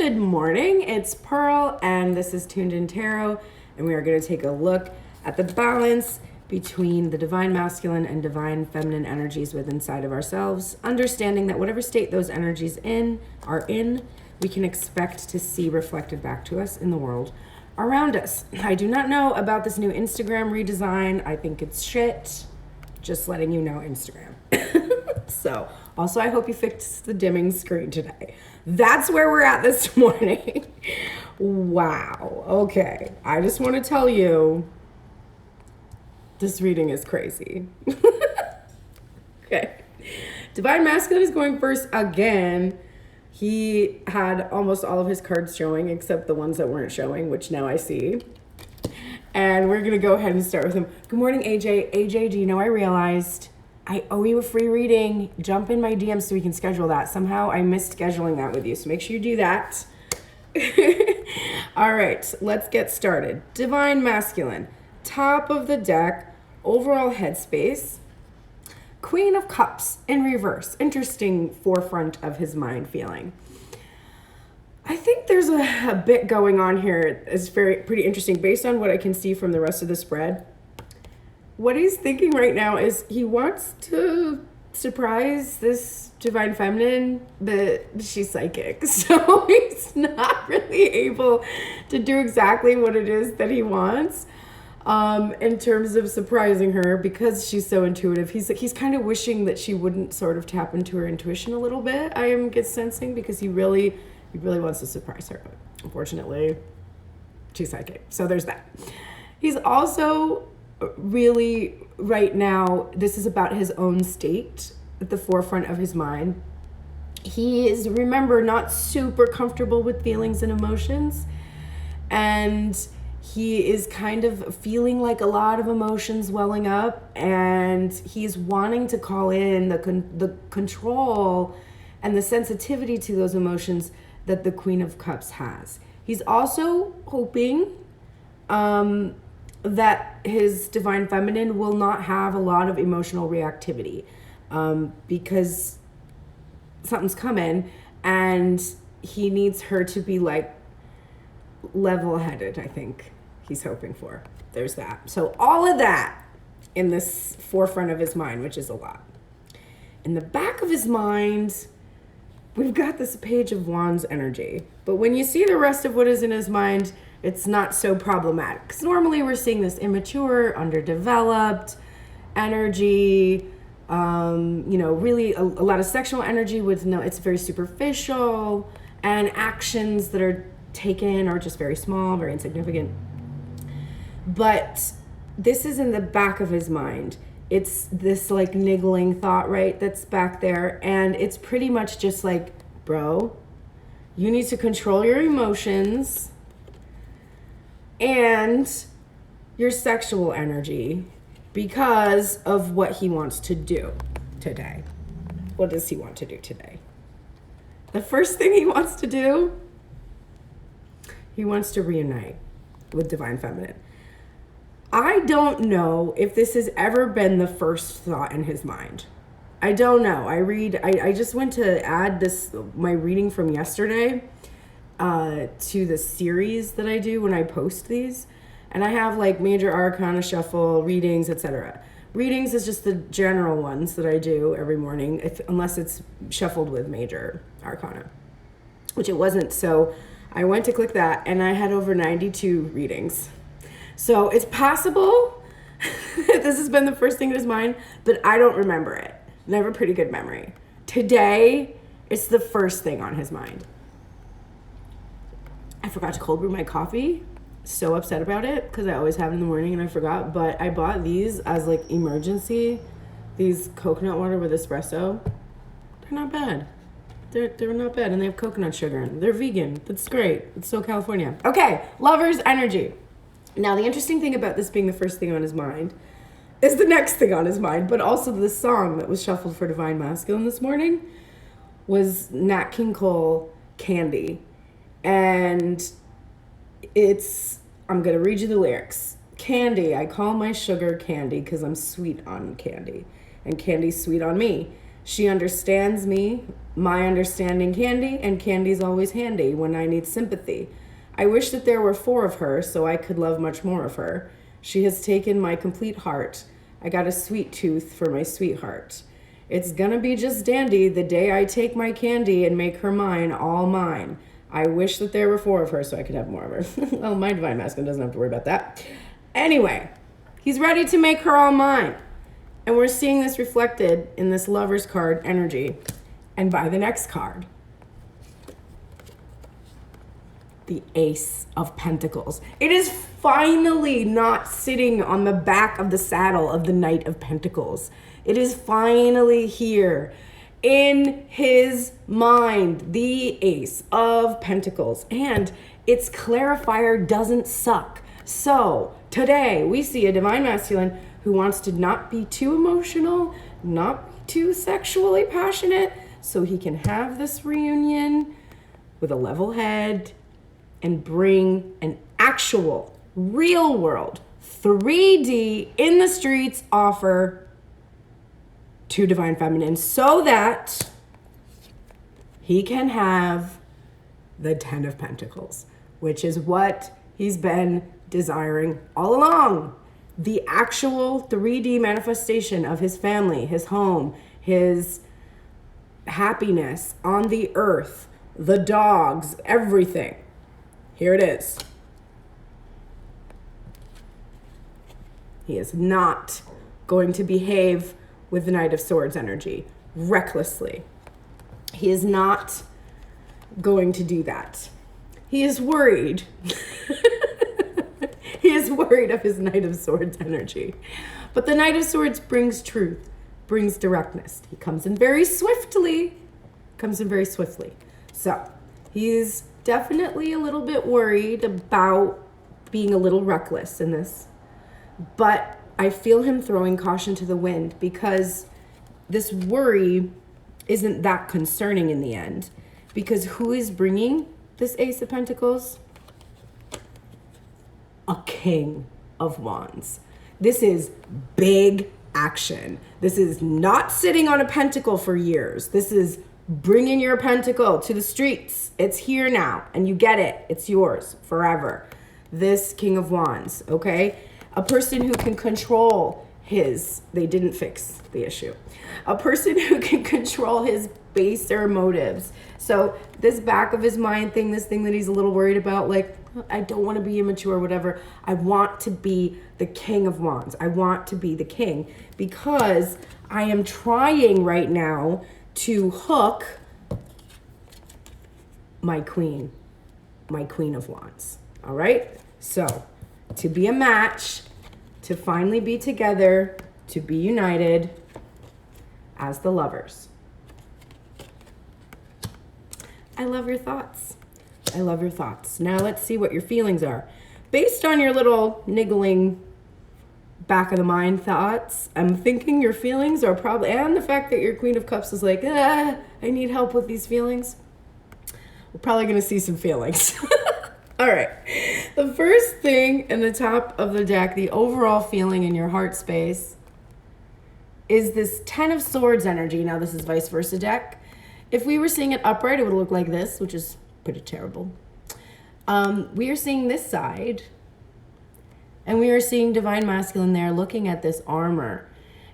Good morning, it's Pearl, and this is Tuned In Tarot, and we are going to take a look at the balance between the divine masculine and divine feminine energies within inside of ourselves, understanding that whatever state those energies are in, we can expect to see reflected back to us in the world around us. I do not know about this new Instagram redesign. I think it's shit. Just letting you know, Instagram. So, also, I hope you fixed the dimming screen today. That's where we're at this morning. Wow. Okay. I just want to tell you, this reading is crazy. Okay. Divine Masculine is going first again. He had almost all of his cards showing except the ones that weren't showing, which now I see. And we're going to go ahead and start with him. Good morning, AJ. AJ, do you know I realized I owe you a free reading? Jump in my DMs so we can schedule that. Somehow I missed scheduling that with you, so make sure you do that. All right, let's get started. Divine Masculine, top of the deck, overall headspace. Queen of Cups in reverse. Interesting forefront of his mind feeling. I think there's a bit going on here. It's pretty interesting based on what I can see from the rest of the spread. What he's thinking right now is he wants to surprise this divine feminine, but she's psychic. So he's not really able to do exactly what it is that he wants in terms of surprising her because she's so intuitive. He's kind of wishing that she wouldn't sort of tap into her intuition a little bit, I am sensing, because he really wants to surprise her. But unfortunately, she's psychic. So there's that. He's also really, right now, this is about his own state at the forefront of his mind. He is, remember, not super comfortable with feelings and emotions. And he is kind of feeling like a lot of emotions welling up. And he's wanting to call in the control and the sensitivity to those emotions that the Queen of Cups has. He's also hoping that his divine feminine will not have a lot of emotional reactivity because something's coming and he needs her to be like level-headed, I think he's hoping for. There's that. So all of that in this forefront of his mind, which is a lot. In the back of his mind, we've got this Page of Wands energy. But when you see the rest of what is in his mind, it's not so problematic. Because normally we're seeing this immature, underdeveloped energy, really a lot of sexual energy with it's very superficial, and actions that are taken are just very small, very insignificant. But this is in the back of his mind. It's this like niggling thought, right, that's back there. And it's pretty much just like, bro, you need to control your emotions and your sexual energy because of what he wants to do today. What does he want to do today? The first thing he wants to do, he wants to reunite with Divine Feminine. I don't know if this has ever been the first thought in his mind. I don't know. I just went to add my reading from yesterday to the series that I do when I post these. And I have like major arcana shuffle, readings, etc. Readings is just the general ones that I do every morning, unless it's shuffled with major arcana, which it wasn't. So I went to click that and I had over 92 readings. So it's possible this has been the first thing in his mind, but I don't remember it. I have a pretty good memory. Today, it's the first thing on his mind. I forgot to cold brew my coffee. So upset about it because I always have it in the morning and I forgot. But I bought these as like emergency. These coconut water with espresso. They're not bad. They're not bad, and they have coconut sugar in them. They're vegan. That's great. It's so California. Okay, lover's energy. Now, the interesting thing about this being the first thing on his mind is the next thing on his mind, but also the song that was shuffled for Divine Masculine this morning was Nat King Cole, Candy. And I'm going to read you the lyrics. Candy, I call my sugar candy because I'm sweet on candy. And candy's sweet on me. She understands me, my understanding Candy, and Candy's always handy when I need sympathy. I wish that there were 4 of her so I could love much more of her. She has taken my complete heart. I got a sweet tooth for my sweetheart. It's gonna be just dandy the day I take my Candy and make her mine, all mine. I wish that there were 4 of her so I could have more of her. Well, my divine masculine doesn't have to worry about that. Anyway, he's ready to make her all mine. And we're seeing this reflected in this Lover's card energy. And by the next card, the Ace of Pentacles. It is finally not sitting on the back of the saddle of the Knight of Pentacles. It is finally here in his mind, the Ace of Pentacles. And its clarifier doesn't suck. So today we see a divine masculine who wants to not be too emotional, not be too sexually passionate, so he can have this reunion with a level head and bring an actual, real world, 3D in the streets offer to Divine Feminine so that he can have the 10 of Pentacles, which is what he's been desiring all along. The actual 3D manifestation of his family, his home, his happiness on the earth, the dogs, everything. Here it is. He is not going to behave with the Knight of Swords energy recklessly. He is not going to do that. He is worried. He is worried of his Knight of Swords energy. But the Knight of Swords brings truth, brings directness. He comes in very swiftly. So he's definitely a little bit worried about being a little reckless in this. But I feel him throwing caution to the wind because this worry isn't that concerning in the end. Because who is bringing this Ace of Pentacles? A King of Wands. This is big action. This is not sitting on a pentacle for years. This is bringing your pentacle to the streets. It's here now, and you get it. It's yours forever. This King of Wands, okay? A person who can control they didn't fix the issue. A person who can control his baser motives. So this back of his mind thing, this thing that he's a little worried about, like, I don't want to be immature, whatever. I want to be the King of Wands. I want to be the king because I am trying right now to hook my queen of Wands. All right? So to be a match, to finally be together, to be united as the lovers. I love your thoughts. I love your thoughts. Now let's see what your feelings are. Based on your little niggling back of the mind thoughts, I'm thinking your feelings are probably, and the fact that your Queen of Cups is like, I need help with these feelings. We're probably going to see some feelings. All right. The first thing in the top of the deck, the overall feeling in your heart space, is this 10 of Swords energy. Now this is vice versa deck. If we were seeing it upright, it would look like this, which is pretty terrible. We are seeing this side, and we are seeing Divine Masculine there looking at this armor.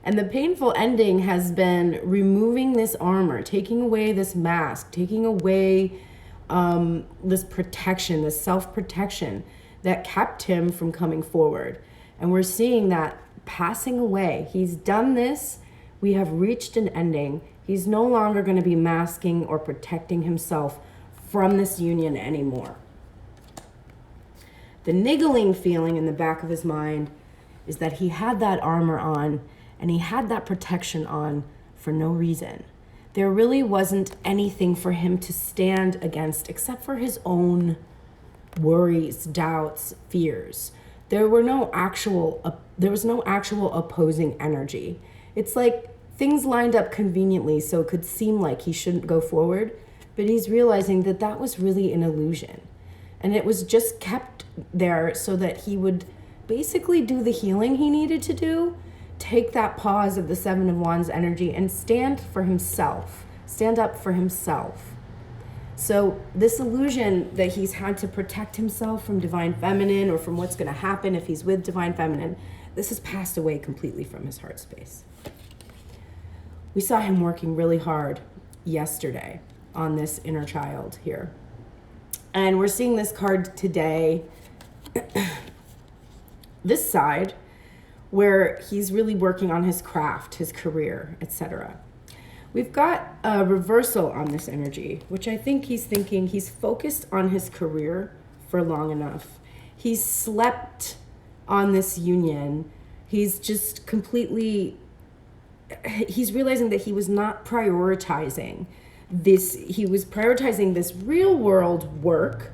And the painful ending has been removing this armor, taking away this mask, taking away this protection, this self-protection that kept him from coming forward. And we're seeing that passing away. He's done this. We have reached an ending. He's no longer going to be masking or protecting himself from this union anymore. The niggling feeling in the back of his mind is that he had that armor on and he had that protection on for no reason. There really wasn't anything for him to stand against except for his own worries, doubts, fears. There was no actual opposing energy. It's like things lined up conveniently so it could seem like he shouldn't go forward, but he's realizing that that was really an illusion. And it was just kept there so that he would basically do the healing he needed to do take that pause of the Seven of Wands energy and stand for himself. Stand up for himself. So this illusion that he's had to protect himself from divine feminine or from what's going to happen if he's with divine feminine, this has passed away completely from his heart space. We saw him working really hard yesterday on this inner child here. And we're seeing this card today, this side, where he's really working on his craft, his career, etc. We've got a reversal on this energy, which I think he's thinking he's focused on his career for long enough. He's slept on this union. He's just completely, he's realizing that he was not prioritizing this. He was prioritizing this real world work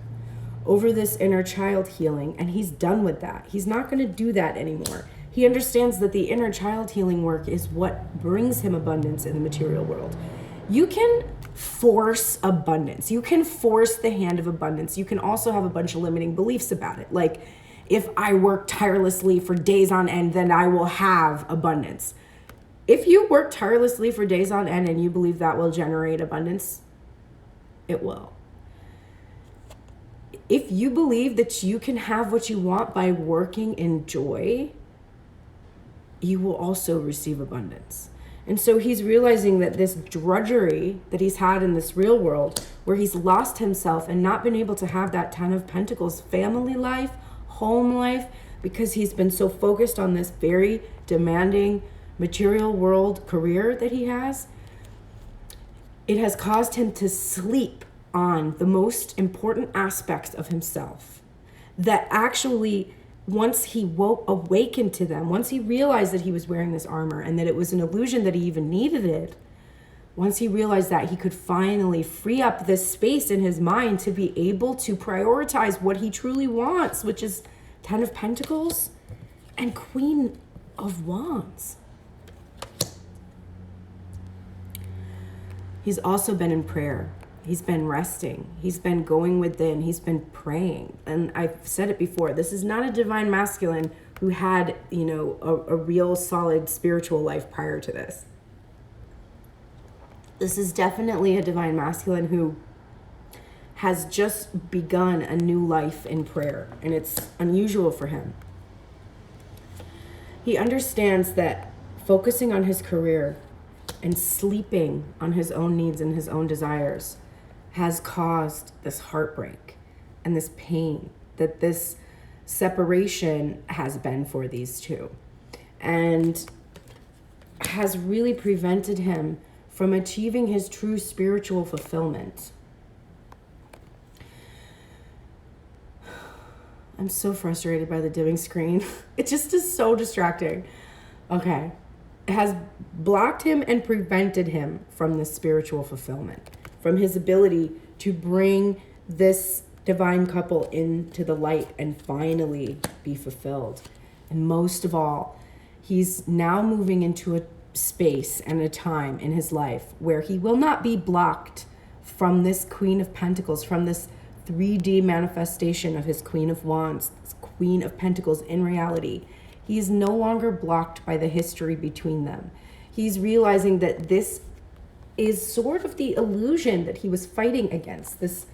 over this inner child healing, and he's done with that. He's not going to do that anymore. He understands that the inner child healing work is what brings him abundance in the material world. You can force abundance. You can force the hand of abundance. You can also have a bunch of limiting beliefs about it. Like, if I work tirelessly for days on end, then I will have abundance. If you work tirelessly for days on end and you believe that will generate abundance, it will. If you believe that you can have what you want by working in joy, you will also receive abundance. And so he's realizing that this drudgery that he's had in this real world, where he's lost himself and not been able to have that 10 of Pentacles family life, home life, because he's been so focused on this very demanding material world career that he has, it has caused him to sleep on the most important aspects of himself that actually, once he awakened to them, once he realized that he was wearing this armor and that it was an illusion that he even needed it, once he realized that, he could finally free up this space in his mind to be able to prioritize what he truly wants, which is 10 of Pentacles and Queen of Wands. He's also been in prayer. He's been resting. He's been going within. He's been praying. And I've said it before, this is not a divine masculine who had, a real solid spiritual life prior to this. This is definitely a divine masculine who has just begun a new life in prayer. And it's unusual for him. He understands that focusing on his career and sleeping on his own needs and his own desires has caused this heartbreak and this pain that this separation has been for these two, and has really prevented him from achieving his true spiritual fulfillment. I'm so frustrated by the dimming screen. It just is so distracting. Okay. It has blocked him and prevented him from this spiritual fulfillment, from his ability to bring this divine couple into the light and finally be fulfilled. And most of all, he's now moving into a space and a time in his life where he will not be blocked from this Queen of Pentacles, from this 3D manifestation of his Queen of Wands, this Queen of Pentacles in reality. He is no longer blocked by the history between them. He's realizing that this is sort of the illusion that he was fighting against, this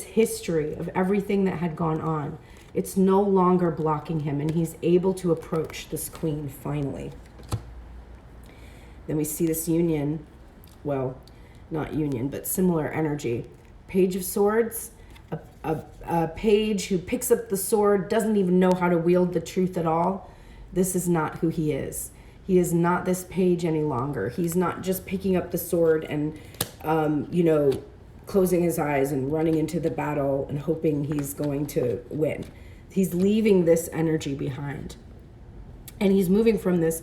history of everything that had gone on. It's no longer blocking him, and he's able to approach this queen finally. Then we see this union, well, not union, but similar energy. Page of Swords, a page who picks up the sword, doesn't even know how to wield the truth at all. This is not who he is. He is not this page any longer. He's not just picking up the sword and, closing his eyes and running into the battle and hoping he's going to win. He's leaving this energy behind. And he's moving from this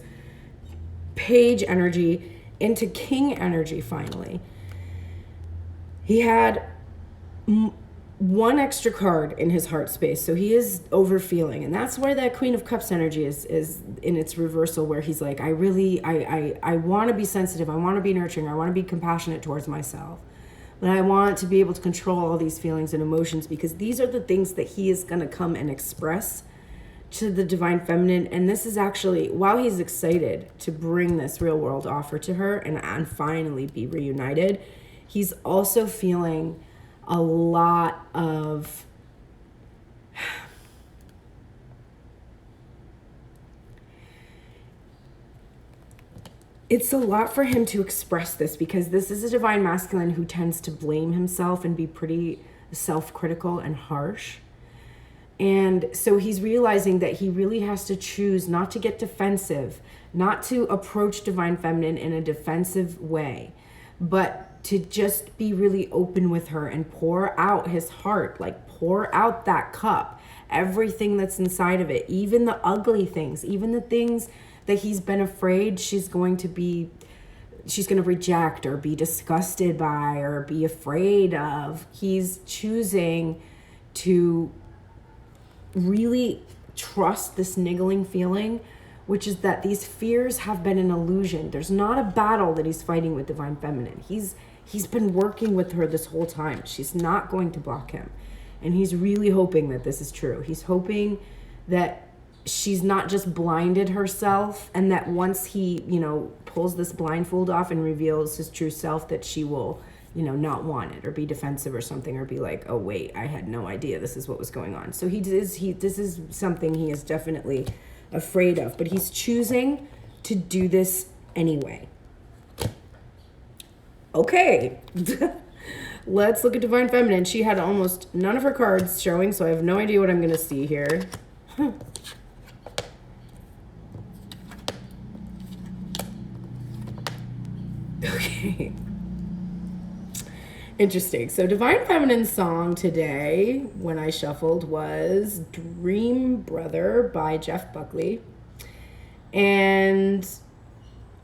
page energy into king energy finally. He had one extra card in his heart space, so he is overfeeling, and that's where that Queen of Cups energy is in its reversal, where he's like, I want to be sensitive, I want to be nurturing, I want to be compassionate towards myself, but I want to be able to control all these feelings and emotions, because these are the things that he is going to come and express to the divine feminine. And this is actually, while he's excited to bring this real world offer to her and finally be reunited, he's also feeling a lot of it's a lot for him to express this, because this is a divine masculine who tends to blame himself and be pretty self-critical and harsh. And so he's realizing that he really has to choose not to get defensive, not to approach divine feminine in a defensive way, but to just be really open with her and pour out his heart, like pour out that cup, everything that's inside of it, even the ugly things, even the things that he's been afraid she's going to reject or be disgusted by or be afraid of. He's choosing to really trust this niggling feeling, which is that these fears have been an illusion. There's not a battle that he's fighting with divine feminine. He's been working with her this whole time. She's not going to block him. And he's really hoping that this is true. He's hoping that she's not just blinded herself, and that once he, pulls this blindfold off and reveals his true self, that she will, not want it or be defensive or something, or be like, oh wait, I had no idea this is what was going on. So this is something he is definitely afraid of, but he's choosing to do this anyway. Okay. Let's look at divine feminine. She had almost none of her cards showing, so I have no idea what I'm going to see here. Okay. Interesting. So divine feminine's song today, when I shuffled, was Dream Brother by Jeff Buckley. And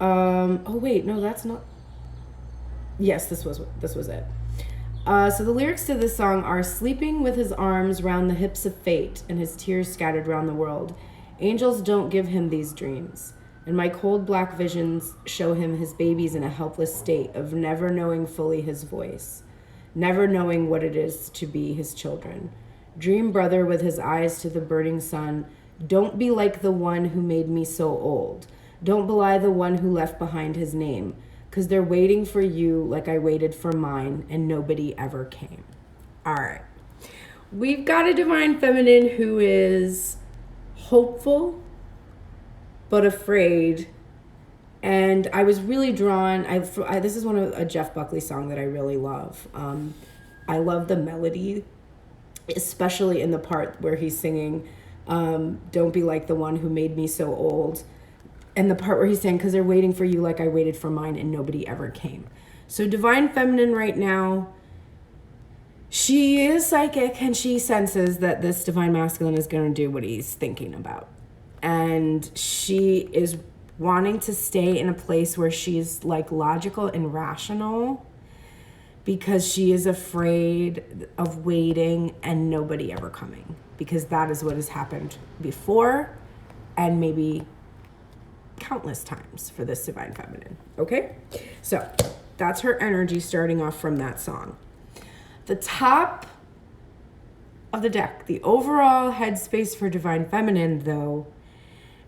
oh wait, no, that's not. Yes, this was it. So the lyrics to this song are: sleeping with his arms round the hips of fate and his tears scattered round the world. Angels don't give him these dreams, and my cold black visions show him his babies in a helpless state of never knowing fully his voice, never knowing what it is to be his children. Dream brother with his eyes to the burning sun, don't be like the one who made me so old. Don't belie the one who left behind his name, 'cause they're waiting for you like I waited for mine and nobody ever came. All right. We've got a divine feminine who is hopeful but afraid. And I was really drawn. This is a Jeff Buckley song that I really love. I love the melody, especially in the part where he's singing, don't be like the one who made me so old. And the part where he's saying, 'cause they're waiting for you like I waited for mine and nobody ever came. So divine feminine right now, she is psychic and she senses that this divine masculine is going to do what he's thinking about. And she is wanting to stay in a place where she's like logical and rational, because she is afraid of waiting and nobody ever coming, because that is what has happened before and maybe countless times for this divine feminine. Okay, so that's her energy starting off from that song. The top of the deck, the overall headspace for divine feminine, though,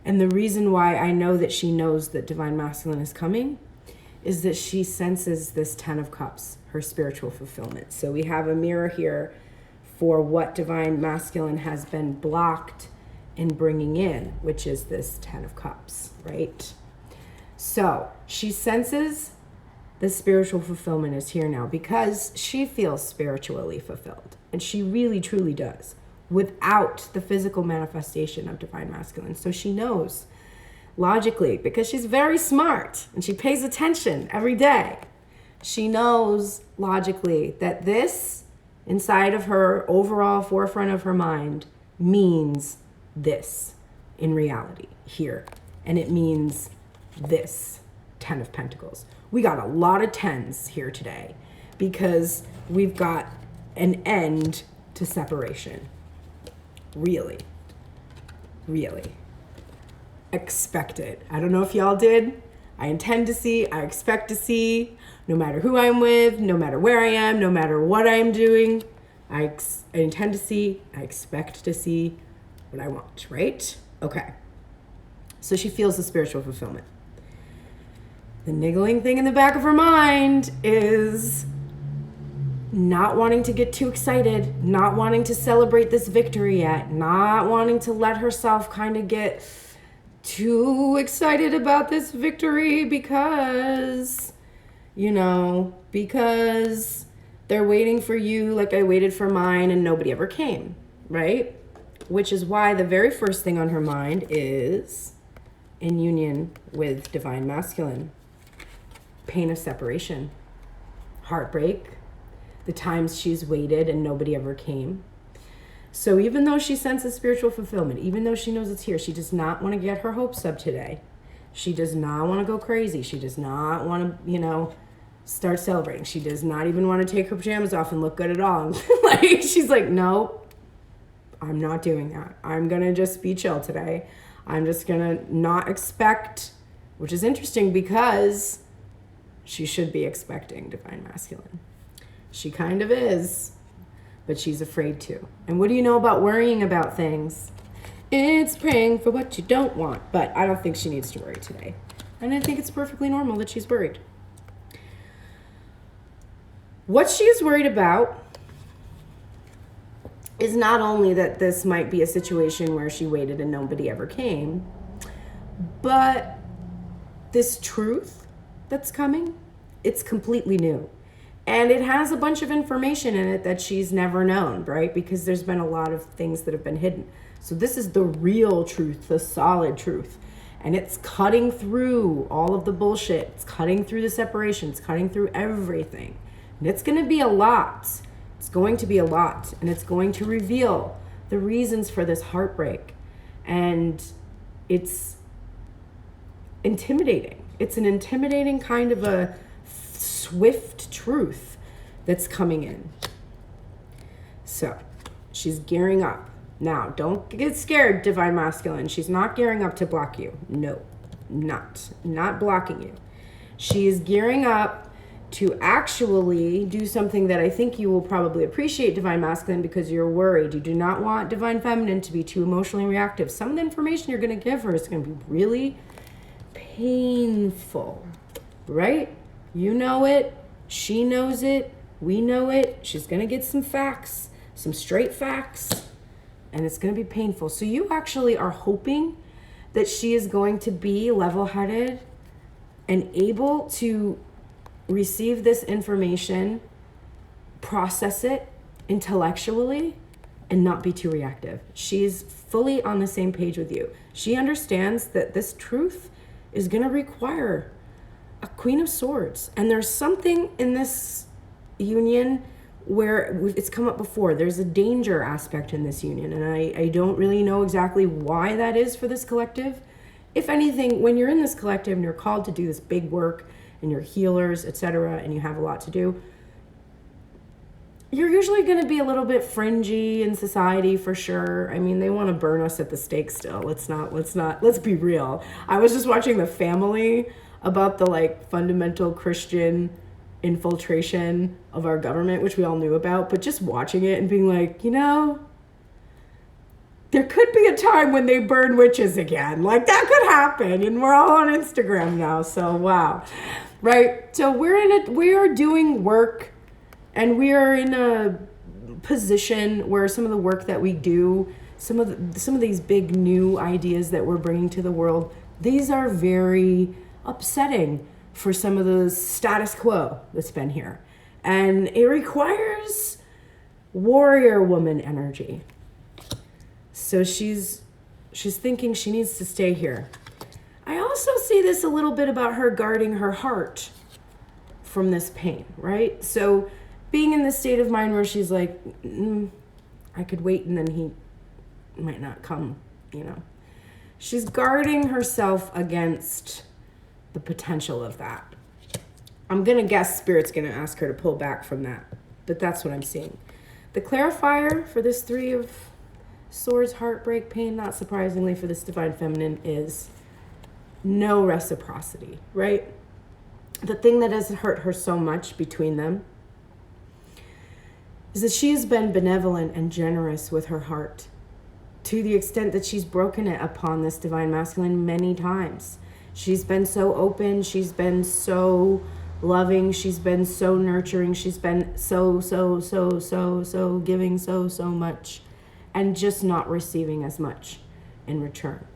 and the reason why I know that she knows that divine masculine is coming, is that she senses this 10 of Cups, her spiritual fulfillment. So we have a mirror here for what divine masculine has been blocked in bringing in, which is this 10 of Cups, right? So she senses the spiritual fulfillment is here now, because she feels spiritually fulfilled, and she really truly does, without the physical manifestation of divine masculine. So she knows logically, because she's very smart and she pays attention every day, she knows logically that this inside of her overall forefront of her mind means this in reality here, and it means this 10 of Pentacles. We got a lot of 10s here today, because we've got an end to separation. Really expect it. I don't know if y'all did. I intend to see, I expect to see, no matter who I'm with, no matter where I am, no matter what I'm doing, I intend to see, I expect to see what I want, right? Okay. So she feels the spiritual fulfillment. The niggling thing in the back of her mind is not wanting to get too excited, not wanting to celebrate this victory yet, not wanting to let herself kind of get too excited about this victory because, because they're waiting for you like I waited for mine and nobody ever came, right? Which is why the very first thing on her mind is in union with divine masculine. Pain of separation, heartbreak, the times she's waited and nobody ever came. So even though she senses spiritual fulfillment, even though she knows it's here, she does not want to get her hopes up today. She does not want to go crazy. She does not want to, start celebrating. She does not even want to take her pajamas off and look good at all. She's like, no, I'm not doing that. I'm going to just be chill today. I'm just going to not expect, which is interesting because she should be expecting divine masculine. She kind of is, but she's afraid to. And what do you know about worrying about things? It's praying for what you don't want, but I don't think she needs to worry today. And I think it's perfectly normal that she's worried. What she is worried about is not only that this might be a situation where she waited and nobody ever came, but this truth that's coming, it's completely new. And it has a bunch of information in it that she's never known, right? Because there's been a lot of things that have been hidden. So this is the real truth, the solid truth. And it's cutting through all of the bullshit. It's cutting through the separation. It's cutting through everything. And it's going to be a lot. It's going to be a lot. And it's going to reveal the reasons for this heartbreak. And it's intimidating. It's an intimidating kind of a swift truth that's coming in. So she's gearing up. Now, don't get scared, divine masculine. She's not gearing up to block you. No, not blocking you. She is gearing up to actually do something that I think you will probably appreciate, divine masculine, because you're worried. You do not want divine feminine to be too emotionally reactive. Some of the information you're going to give her is going to be really painful, right? You know it. She knows it. We know it. She's going to get some facts, some straight facts, and it's going to be painful. So you actually are hoping that she is going to be level-headed and able to receive this information, process it intellectually, and not be too reactive. She's fully on the same page with you. She understands that this truth is going to require a Queen of Swords. And there's something in this union where it's come up before. There's a danger aspect in this union. And I don't really know exactly why that is for this collective. If anything, when you're in this collective and you're called to do this big work and you're healers, etc., and you have a lot to do, you're usually going to be a little bit fringy in society for sure. I mean, they want to burn us at the stake still. Let's be real. I was just watching The Family about the fundamental Christian infiltration of our government, which we all knew about, but just watching it and being like, there could be a time when they burn witches again. That could happen, and we're all on Instagram now, so wow. Right? So we are doing work, and we are in a position where some of the work that we do, some of these big new ideas that we're bringing to the world, these are very upsetting for some of the status quo that's been here. And it requires warrior woman energy. So she's thinking she needs to stay here. I also see this a little bit about her guarding her heart from this pain, right? So being in this state of mind where she's like, I could wait and then he might not come, She's guarding herself against the potential of that. I'm going to guess Spirit's going to ask her to pull back from that, but that's what I'm seeing. The clarifier for this Three of Swords, heartbreak, pain, not surprisingly for this divine feminine, is no reciprocity, right? The thing that has hurt her so much between them is that she has been benevolent and generous with her heart. to the extent that she's broken it upon this divine masculine many times. She's been so open. She's been so loving. She's been so nurturing. She's been so giving so much, and just not receiving as much in return.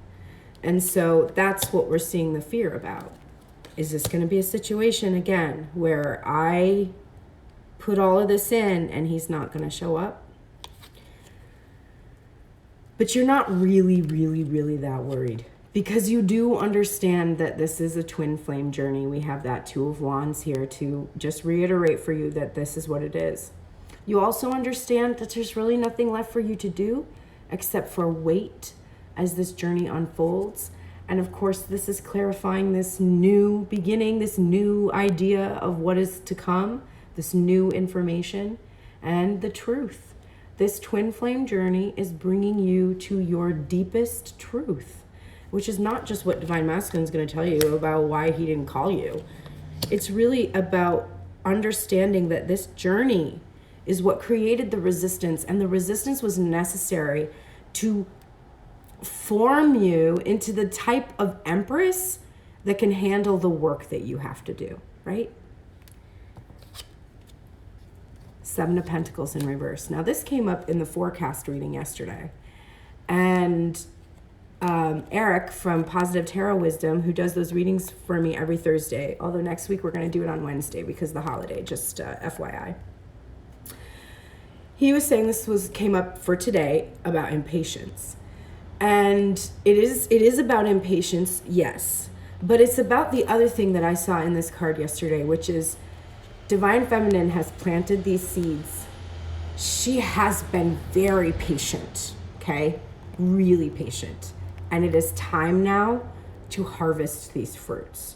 And so that's what we're seeing the fear about. Is this going to be a situation again where I put all of this in and he's not going to show up? But you're not really that worried, because you do understand that this is a twin flame journey. We have that Two of Wands here to just reiterate for you that this is what it is. You also understand that there's really nothing left for you to do except for wait as this journey unfolds. And of course, this is clarifying this new beginning, this new idea of what is to come, this new information and the truth. This twin flame journey is bringing you to your deepest truth, which is not just what Divine Masculine is going to tell you about why he didn't call you. It's really about understanding that this journey is what created the resistance, and the resistance was necessary to form you into the type of empress that can handle the work that you have to do, right? Seven of Pentacles in reverse. Now this came up in the forecast reading yesterday, and Eric from Positive Tarot Wisdom, who does those readings for me every Thursday, although next week we're going to do it on Wednesday because of the holiday, just FYI. He was saying came up for today about impatience. And it is about impatience, yes. But it's about the other thing that I saw in this card yesterday, which is Divine Feminine has planted these seeds. She has been very patient, okay? Really patient. And it is time now to harvest these fruits.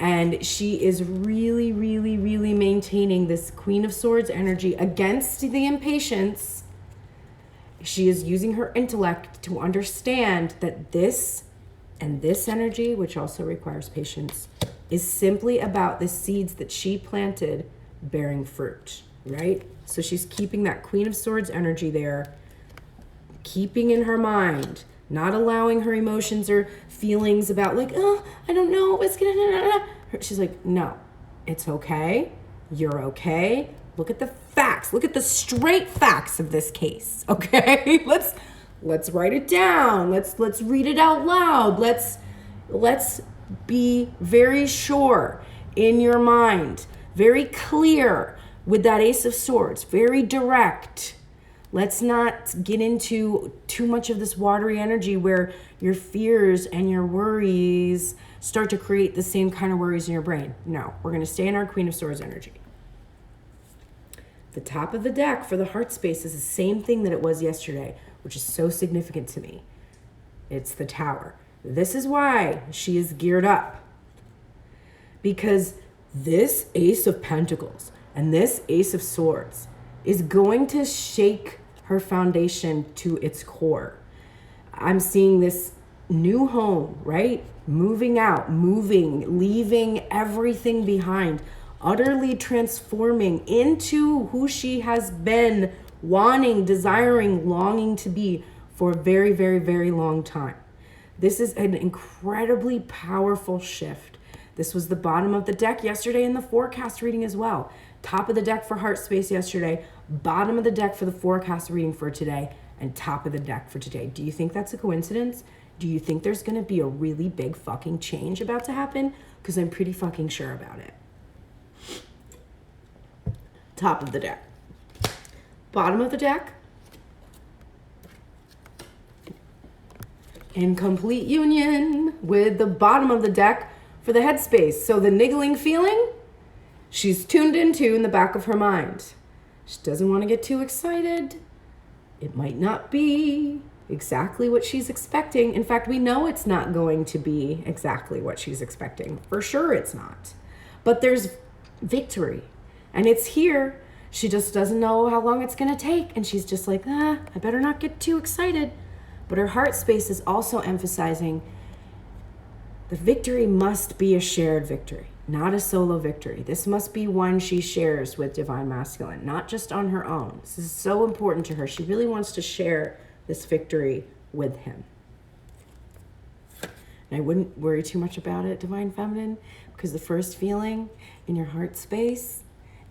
And she is really maintaining this Queen of Swords energy against the impatience. She is using her intellect to understand that this and this energy, which also requires patience, is simply about the seeds that she planted bearing fruit, right? So she's keeping that Queen of Swords energy there, keeping in her mind, not allowing her emotions or feelings about like, oh, I don't know what's gonna, she's like, no, it's okay. You're okay. Look at the facts. Look at the straight facts of this case, okay? Let's write it down. Let's read it out loud. Let's be very sure in your mind, very clear with that Ace of Swords, very direct. Let's not get into too much of this watery energy where your fears and your worries start to create the same kind of worries in your brain. No, we're going to stay in our Queen of Swords energy. The top of the deck for the heart space is the same thing that it was yesterday, which is so significant to me. It's the Tower. This is why she is geared up. Because this Ace of Pentacles and this Ace of Swords is going to shake her foundation to its core. I'm seeing this new home, right? Moving out, leaving everything behind, utterly transforming into who she has been wanting, desiring, longing to be for a very long time. This is an incredibly powerful shift. This was the bottom of the deck yesterday in the forecast reading as well. Top of the deck for heart space yesterday, bottom of the deck for the forecast reading for today, and top of the deck for today. Do you think that's a coincidence? Do you think there's going to be a really big fucking change about to happen? Because I'm pretty fucking sure about it. Top of the deck. Bottom of the deck. In complete union with the bottom of the deck for the headspace. So the niggling feeling, she's tuned into in the back of her mind. She doesn't want to get too excited. It might not be exactly what she's expecting. In fact, we know it's not going to be exactly what she's expecting. For sure it's not. But there's victory. And it's here. She just doesn't know how long it's going to take. And she's just like, I better not get too excited. But her heart space is also emphasizing the victory must be a shared victory, not a solo victory. This must be one she shares with Divine Masculine, not just on her own. This is so important to her. She really wants to share this victory with him. And I wouldn't worry too much about it, Divine Feminine, because the first feeling in your heart space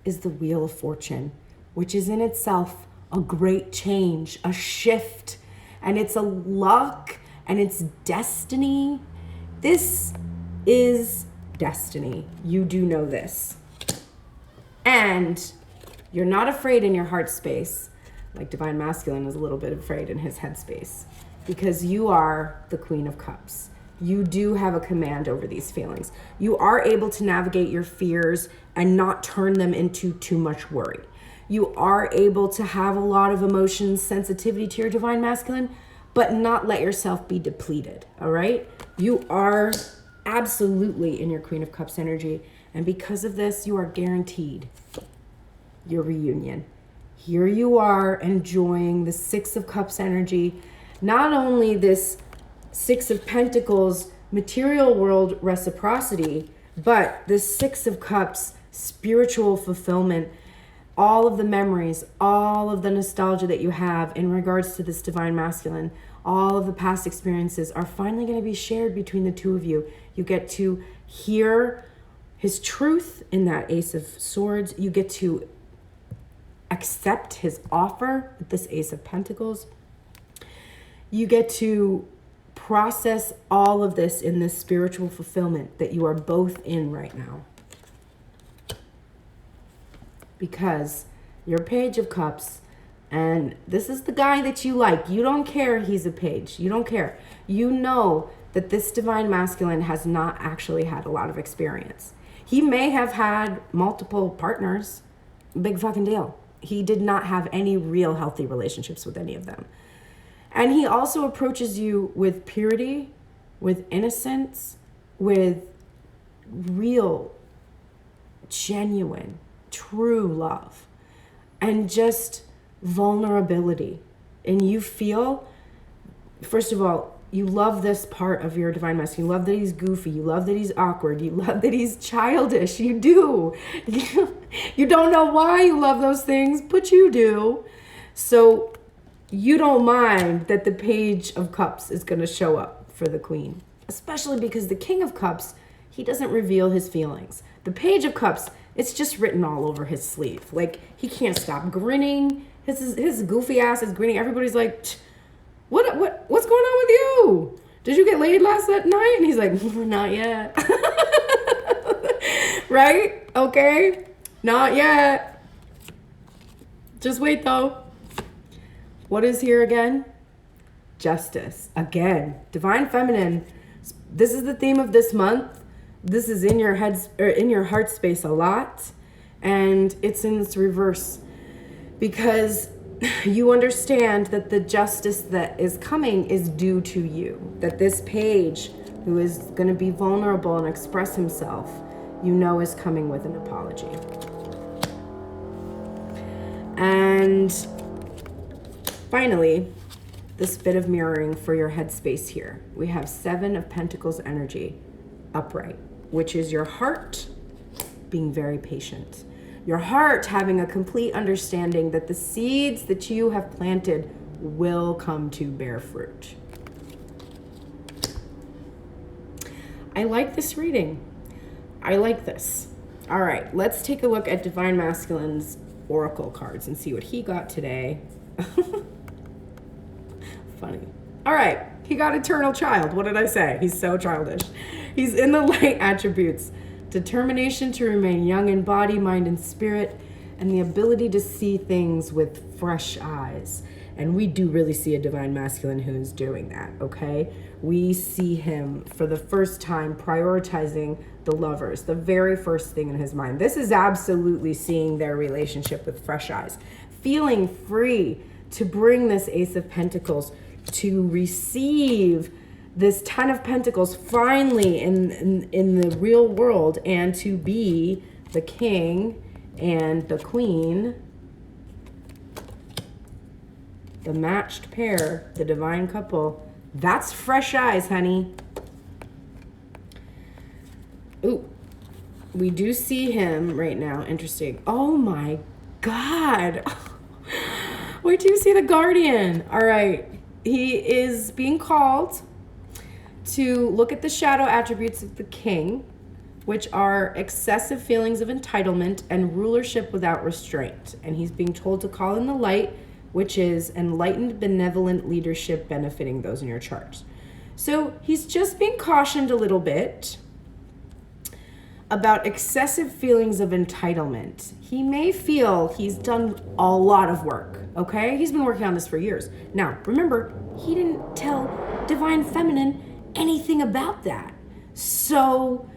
is the Wheel of Fortune, which is in itself a great change, a shift, and it's a luck and it's destiny. This is destiny. You do know this. And you're not afraid in your heart space, like Divine Masculine is a little bit afraid in his head space, because you are the Queen of Cups. You do have a command over these feelings. You are able to navigate your fears and not turn them into too much worry. You are able to have a lot of emotions, sensitivity to your Divine Masculine, but not let yourself be depleted, all right? You are absolutely in your Queen of Cups energy, and because of this, you are guaranteed your reunion. Here you are enjoying the Six of Cups energy, not only this Six of Pentacles material world reciprocity, but the Six of Cups spiritual fulfillment, all of the memories, all of the nostalgia that you have in regards to this Divine Masculine, all of the past experiences are finally going to be shared between the two of you. You get to hear his truth in that Ace of Swords. You get to accept his offer with this Ace of Pentacles. You get to process all of this in this spiritual fulfillment that you are both in right now. Because your Page of Cups, and this is the guy that you like. You don't care he's a page. You don't care. You know that this Divine Masculine has not actually had a lot of experience. He may have had multiple partners. Big fucking deal. He did not have any real healthy relationships with any of them. And he also approaches you with purity, with innocence, with real, genuine, true love, and just vulnerability. And you feel, first of all, you love this part of your Divine Masculine. You love that he's goofy. You love that he's awkward. You love that he's childish. You do. You don't know why you love those things, but you do. So you don't mind that the Page of Cups is going to show up for the Queen, especially because the King of Cups, he doesn't reveal his feelings. The Page of Cups, it's just written all over his sleeve. Like, he can't stop grinning. His goofy ass is grinning. Everybody's like, what's going on with you? Did you get laid last night? And he's like, not yet. Right? Okay. Not yet. Just wait though. What is here again? Justice. Again, Divine Feminine. This is the theme of this month. This is in your head or in your heart space a lot, and it's in its reverse because you understand that the justice that is coming is due to you. That this page, who is going to be vulnerable and express himself, you know is coming with an apology. And finally, this bit of mirroring for your headspace here. We have Seven of Pentacles energy upright, which is your heart being very patient. Your heart having a complete understanding that the seeds that you have planted will come to bear fruit. I like this reading. I like this. All right, let's take a look at Divine Masculine's Oracle cards and see what he got today. Funny. All right, he got Eternal Child. What did I say? He's so childish. He's in the light attributes. Determination to remain young in body, mind, and spirit, and the ability to see things with fresh eyes. And we do really see a Divine Masculine who's doing that, okay? We see him for the first time prioritizing the lovers, the very first thing in his mind. This is absolutely seeing their relationship with fresh eyes, feeling free to bring this Ace of Pentacles, to receive this Ten of Pentacles finally in the real world, and to be the king and the queen, the matched pair, the divine couple. That's fresh eyes, honey. Ooh, we do see him right now. Interesting. Oh my God. Wait till you see the Guardian. All right. he is being called to look at the shadow attributes of the king, which are excessive feelings of entitlement and rulership without restraint. And he's being told to call in the light, which is enlightened, benevolent leadership benefiting those in your chart. So he's just being cautioned a little bit about excessive feelings of entitlement. He may feel he's done a lot of work, okay? He's been working on this for years. Now, remember, he didn't tell Divine Feminine anything about that. So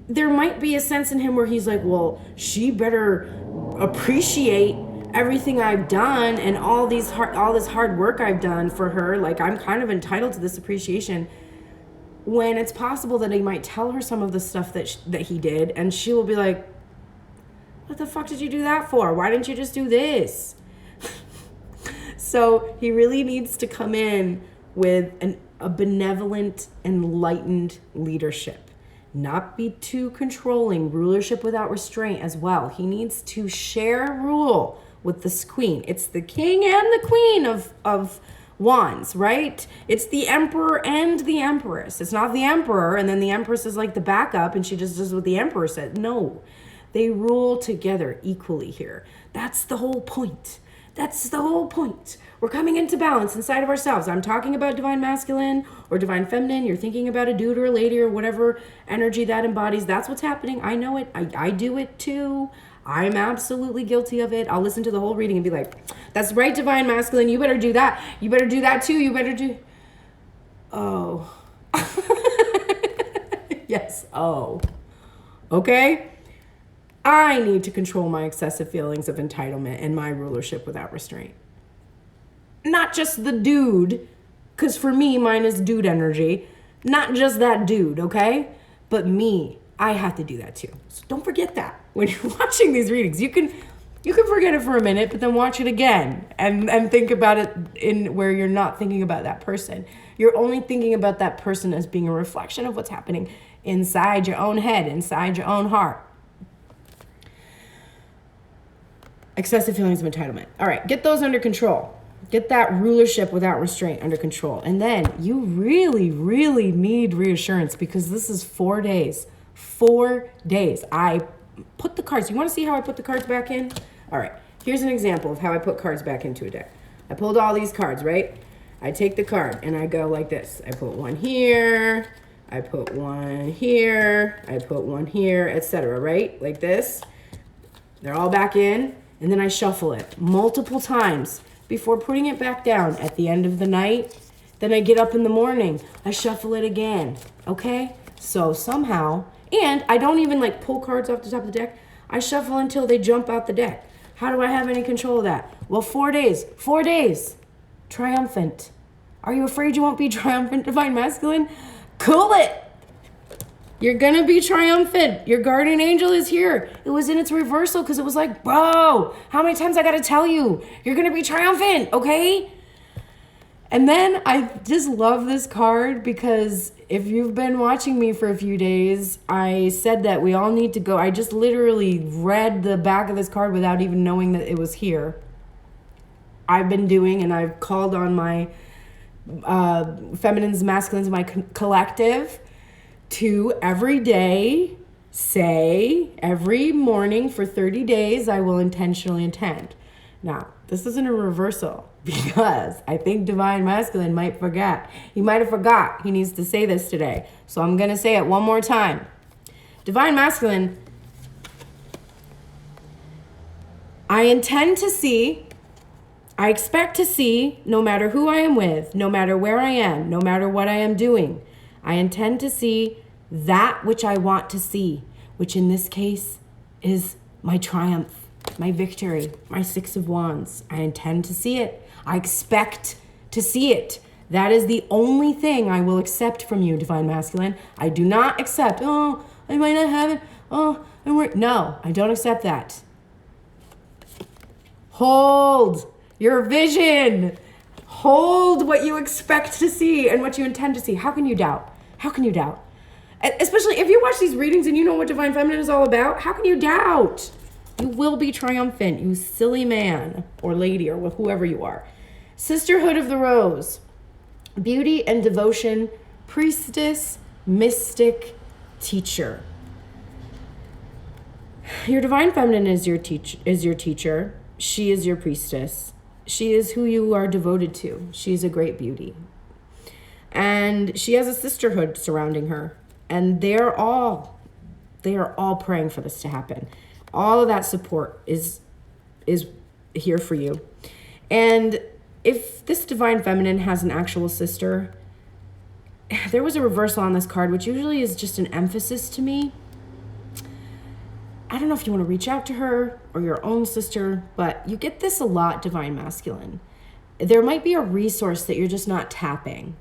there might be a sense in him where he's like, well, she better appreciate everything I've done and all this hard work I've done for her. Like, I'm kind of entitled to this appreciation. When it's possible that he might tell her some of the stuff that he did, and she will be like, what the fuck did you do that for? Why didn't you just do this? So he really needs to come in with a benevolent, enlightened leadership. Not be too controlling, rulership without restraint as well. He needs to share rule with this queen. It's the king and the queen of wands, right? It's the emperor and the empress. It's not the emperor and then the empress is like the backup and she just does what the emperor said. No, they rule together equally here. That's the whole point. That's the whole point. We're coming into balance inside of ourselves. I'm talking about divine masculine or divine feminine. You're thinking about a dude or a lady or whatever energy that embodies. That's what's happening. I know it. I do it too. I'm absolutely guilty of it. I'll listen to the whole reading and be like, that's right, divine masculine. You better do that. You better do that too. You better do. Oh. Yes. Oh. Okay. I need to control my excessive feelings of entitlement and my rulership without restraint. Not just the dude, because for me, mine is dude energy. Not just that dude, okay? But me, I have to do that too. So don't forget that when you're watching these readings. You can forget it for a minute, but then watch it again and think about it in where you're not thinking about that person. You're only thinking about that person as being a reflection of what's happening inside your own head, inside your own heart. Excessive feelings of entitlement. All right, get those under control. Get that rulership without restraint under control. And then you really, really need reassurance because this is 4 days. 4 days. I put the cards. You want to see how I put the cards back in? All right, here's an example of how I put cards back into a deck. I pulled all these cards, right? I take the card and I go like this. I put one here. I put one here. I put one here, etc., right? Like this. They're all back in. And then I shuffle it multiple times before putting it back down at the end of the night. Then I get up in the morning, I shuffle it again, okay? So somehow, and I don't even like pull cards off the top of the deck. I shuffle until they jump out the deck. How do I have any control of that? Well, 4 days, 4 days. Triumphant. Are you afraid you won't be triumphant, divine masculine? Cool it. You're gonna be triumphant. Your guardian angel is here. It was in its reversal because it was like, bro, how many times I gotta tell you? You're gonna be triumphant, okay? And then I just love this card because if you've been watching me for a few days, I said that we all need to go. I just literally read the back of this card without even knowing that it was here. I've been doing, and I've called on my feminines, masculines, my collective to every day say, every morning for 30 days, I will intentionally intend. Now, this isn't a reversal because I think divine masculine might forget. He might have forgot. He needs to say this today. So I'm going to say it one more time. Divine masculine, I intend to see, I expect to see, no matter who I am with, no matter where I am, no matter what I am doing, I intend to see that which I want to see, which in this case is my triumph, my victory, my 6 of Wands. I intend to see it. I expect to see it. That is the only thing I will accept from you, divine masculine. I do not accept, oh, I might not have it. Oh, no, I don't accept that. Hold your vision. Hold what you expect to see and what you intend to see. How can you doubt? How can you doubt? Especially if you watch these readings and you know what Divine Feminine is all about, how can you doubt? You will be triumphant, you silly man or lady or whoever you are. Sisterhood of the Rose. Beauty and devotion, priestess, mystic, teacher. Your divine feminine is your teacher. She is your priestess. She is who you are devoted to. She's a great beauty. And she has a sisterhood surrounding her. And they are all praying for this to happen. All of that support is here for you. And if this divine feminine has an actual sister, there was a reversal on this card, which usually is just an emphasis to me. I don't know if you want to reach out to her or your own sister, but you get this a lot, divine masculine. There might be a resource that you're just not tapping.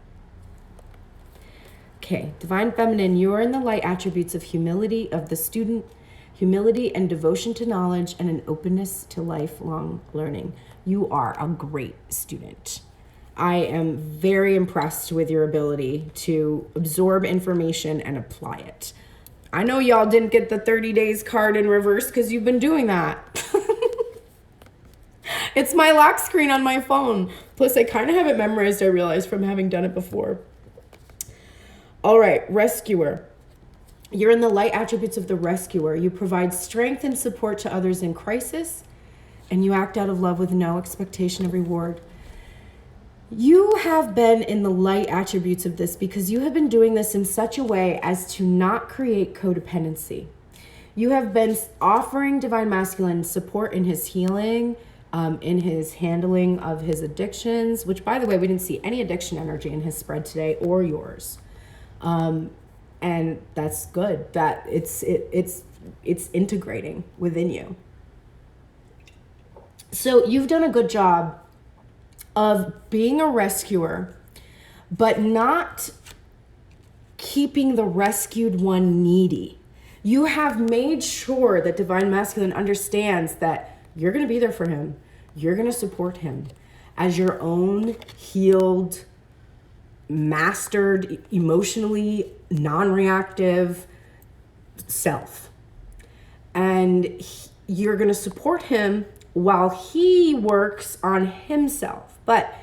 Okay, divine feminine, you are in the light attributes of humility of the student, humility and devotion to knowledge, and an openness to lifelong learning. You are a great student. I am very impressed with your ability to absorb information and apply it. I know y'all didn't get the 30 days card in reverse because you've been doing that. It's my lock screen on my phone. Plus, I kind of have it memorized, I realized, from having done it before. All right, rescuer. You're in the light attributes of the rescuer. You provide strength and support to others in crisis, and you act out of love with no expectation of reward. You have been in the light attributes of this because you have been doing this in such a way as to not create codependency. You have been offering divine masculine support in his healing, in his handling of his addictions, which, by the way, we didn't see any addiction energy in his spread today or yours. And that's good. That it's integrating within you. So you've done a good job of being a rescuer, but not keeping the rescued one needy. You have made sure that divine masculine understands that you're going to be there for him. You're going to support him as your own healed, mastered, emotionally non-reactive self. And you're going to support him while he works on himself. But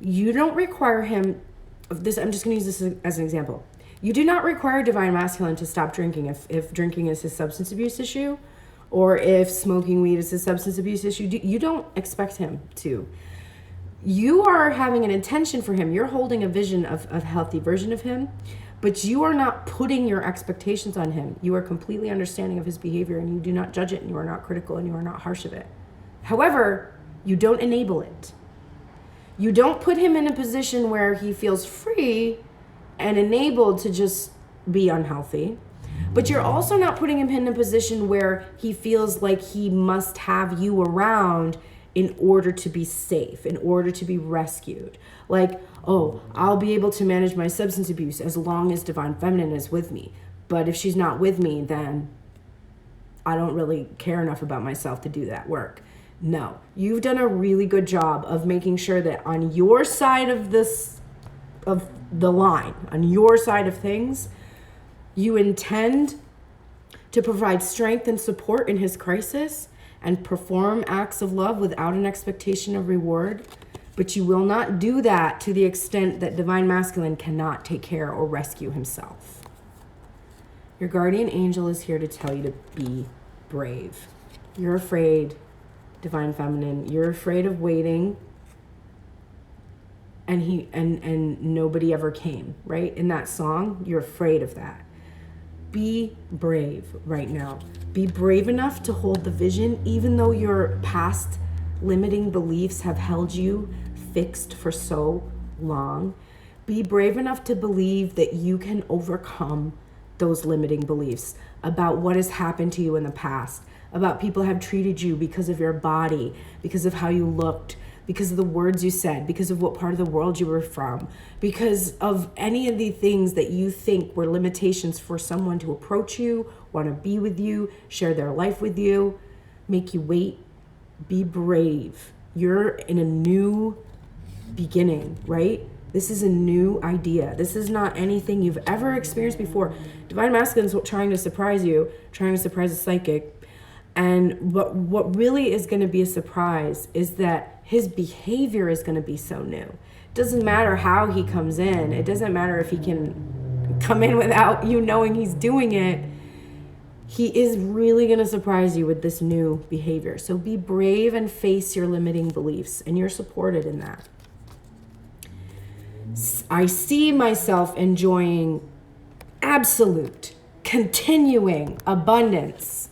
you don't require him, this. I'm just going to use this as an example. You do not require divine masculine to stop drinking if drinking is his substance abuse issue, or if smoking weed is his substance abuse issue. You don't expect him to. You are having an intention for him. You're holding a vision of a healthy version of him, but you are not putting your expectations on him. You are completely understanding of his behavior, and you do not judge it, and you are not critical, and you are not harsh of it. However, you don't enable it. You don't put him in a position where he feels free and enabled to just be unhealthy. But you're also not putting him in a position where he feels like he must have you around in order to be safe, in order to be rescued. Like, oh, I'll be able to manage my substance abuse as long as divine feminine is with me. But if she's not with me, then I don't really care enough about myself to do that work. No, you've done a really good job of making sure that on your side of the line, on your side of things, you intend to provide strength and support in his crisis and perform acts of love without an expectation of reward. But you will not do that to the extent that divine masculine cannot take care or rescue himself. Your guardian angel is here to tell you to be brave. You're afraid, divine feminine. You're afraid of waiting, and nobody ever came, right? In that song, you're afraid of that. Be brave right now. Be brave enough to hold the vision, even though your past limiting beliefs have held you fixed for so long. Be brave enough to believe that you can overcome those limiting beliefs about what has happened to you in the past, about people have treated you because of your body, because of how you looked, because of the words you said, because of what part of the world you were from, because of any of the things that you think were limitations for someone to approach you, want to be with you, share their life with you, make you wait. Be brave. You're in a new beginning, right? This is a new idea. This is not anything you've ever experienced before. Divine masculine is trying to surprise you, trying to surprise a psychic. And what really is going to be a surprise is that his behavior is going to be so new. It doesn't matter how he comes in. It doesn't matter if he can come in without you knowing he's doing it. He is really going to surprise you with this new behavior. So be brave and face your limiting beliefs, and you're supported in that. I see myself enjoying absolute, continuing abundance.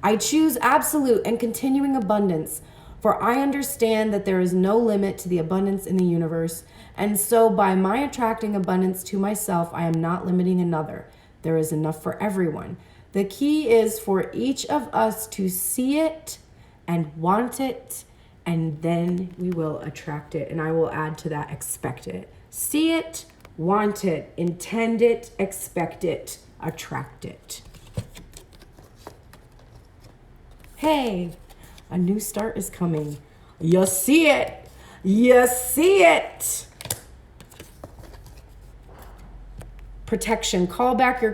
I choose absolute and continuing abundance, for I understand that there is no limit to the abundance in the universe, and so by my attracting abundance to myself, I am not limiting another. There is enough for everyone. The key is for each of us to see it and want it, and then we will attract it. And I will add to that, expect it. See it, want it, intend it, expect it, attract it. Hey, a new start is coming. You see it. You see it. Protection. Call back your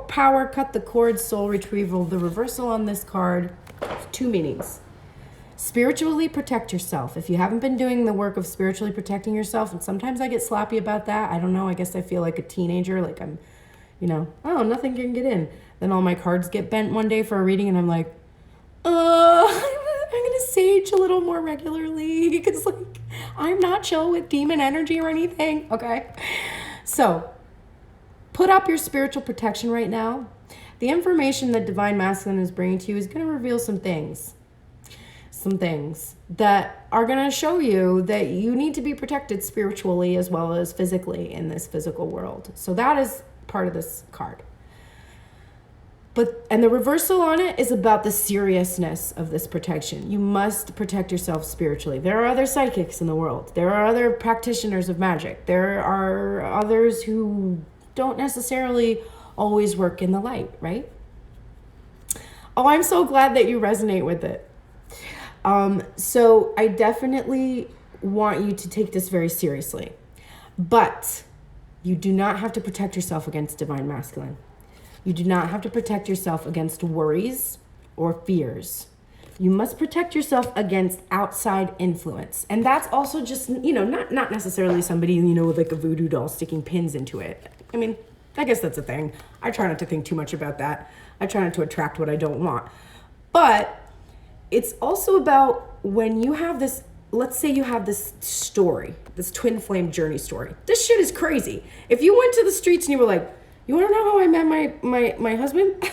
power, cut the cord, soul retrieval. The reversal on this card, 2 meanings. Spiritually protect yourself. If you haven't been doing the work of spiritually protecting yourself, and sometimes I get sloppy about that. I don't know. I guess I feel like a teenager, like I'm, oh, nothing can get in. Then all my cards get bent one day for a reading, and I'm like, I'm going to sage a little more regularly because, like, I'm not chill with demon energy or anything. Okay. So, put up your spiritual protection right now. The information that Divine Masculine is bringing to you is going to reveal some things that are going to show you that you need to be protected spiritually as well as physically in this physical world. So that is part of this card. And the reversal on it is about the seriousness of this protection. You must protect yourself spiritually. There are other psychics in the world. There are other practitioners of magic. There are others who don't necessarily always work in the light, right? Oh, I'm so glad that you resonate with it. So I definitely want you to take this very seriously, but you do not have to protect yourself against Divine Masculine. You do not have to protect yourself against worries or fears. You must protect yourself against outside influence. And that's also just, not necessarily somebody, with like a voodoo doll sticking pins into it. I mean, I guess that's a thing. I try not to think too much about that. I try not to attract what I don't want. But it's also about when you have this, let's say you have this story, this twin flame journey story. This shit is crazy. If you went to the streets and you were like, you want to know how I met my husband?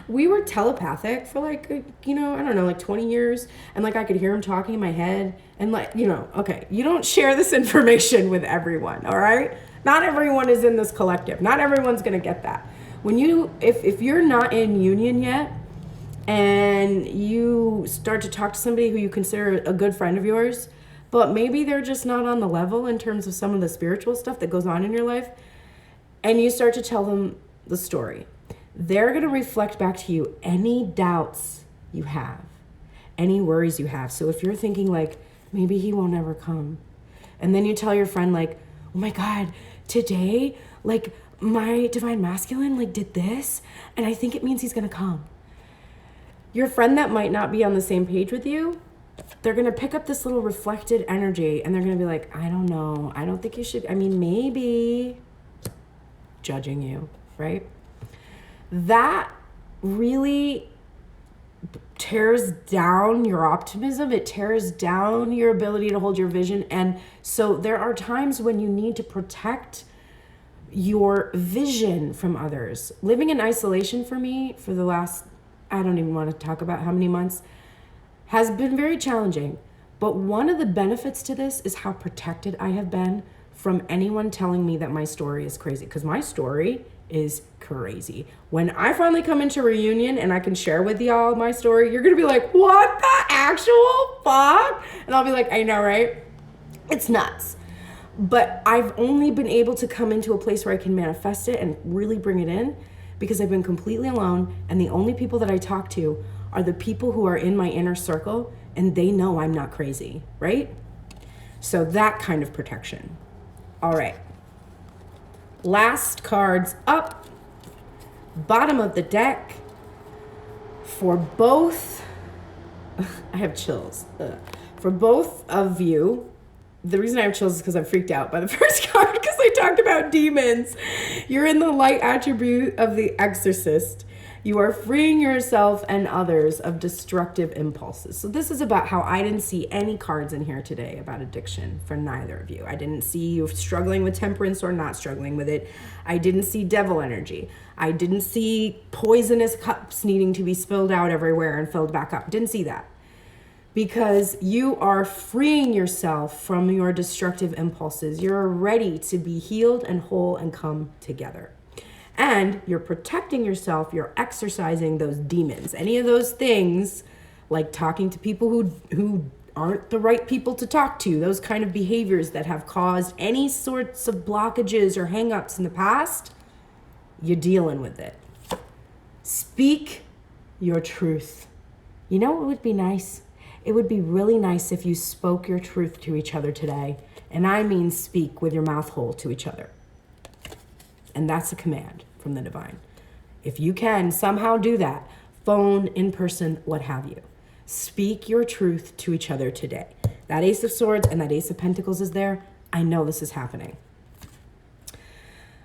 We were telepathic for like, I don't know, like 20 years. And like I could hear him talking in my head. And like, okay, you don't share this information with everyone, all right? Not everyone is in this collective. Not everyone's going to get that. When if you're not in union yet and you start to talk to somebody who you consider a good friend of yours, but maybe they're just not on the level in terms of some of the spiritual stuff that goes on in your life, and you start to tell them the story, they're going to reflect back to you any doubts you have, any worries you have. So if you're thinking like, maybe he won't ever come, and then you tell your friend like, oh my God, today, like my Divine Masculine like did this, and I think it means he's going to come. Your friend that might not be on the same page with you, they're going to pick up this little reflected energy, and they're going to be like, I don't know. I don't think you should. I mean, maybe judging you, right? That really tears down your optimism. It tears down your ability to hold your vision. And so there are times when you need to protect your vision from others. Living in isolation for me for the last, I don't even want to talk about how many months, has been very challenging. But one of the benefits to this is how protected I have been from anyone telling me that my story is crazy, because my story is crazy. When I finally come into reunion and I can share with y'all my story, you're gonna be like, what the actual fuck? And I'll be like, I know, right? It's nuts. But I've only been able to come into a place where I can manifest it and really bring it in because I've been completely alone, and the only people that I talk to are the people who are in my inner circle, and they know I'm not crazy, right? So that kind of protection. All right. Last cards up. Bottom of the deck for both. I have chills. for both of you, the reason I have chills is because I'm freaked out by the first card because I talked about demons. You're in the light attribute of the Exorcist. You are freeing yourself and others of destructive impulses. So this is about how I didn't see any cards in here today about addiction for neither of you. I didn't see you struggling with temperance or not struggling with it. I didn't see devil energy. I didn't see poisonous cups needing to be spilled out everywhere and filled back up. Didn't see that. Because you are freeing yourself from your destructive impulses. You're ready to be healed and whole and come together. And you're protecting yourself. You're exercising those demons. Any of those things, like talking to people who aren't the right people to talk to, those kind of behaviors that have caused any sorts of blockages or hangups in the past, you're dealing with it. Speak your truth. You know what would be nice? It would be really nice if you spoke your truth to each other today. And I mean speak with your mouth whole to each other. And that's a command from the divine. If you can somehow do that, phone, in person, what have you. Speak your truth to each other today. That Ace of Swords and that Ace of Pentacles is there. I know this is happening.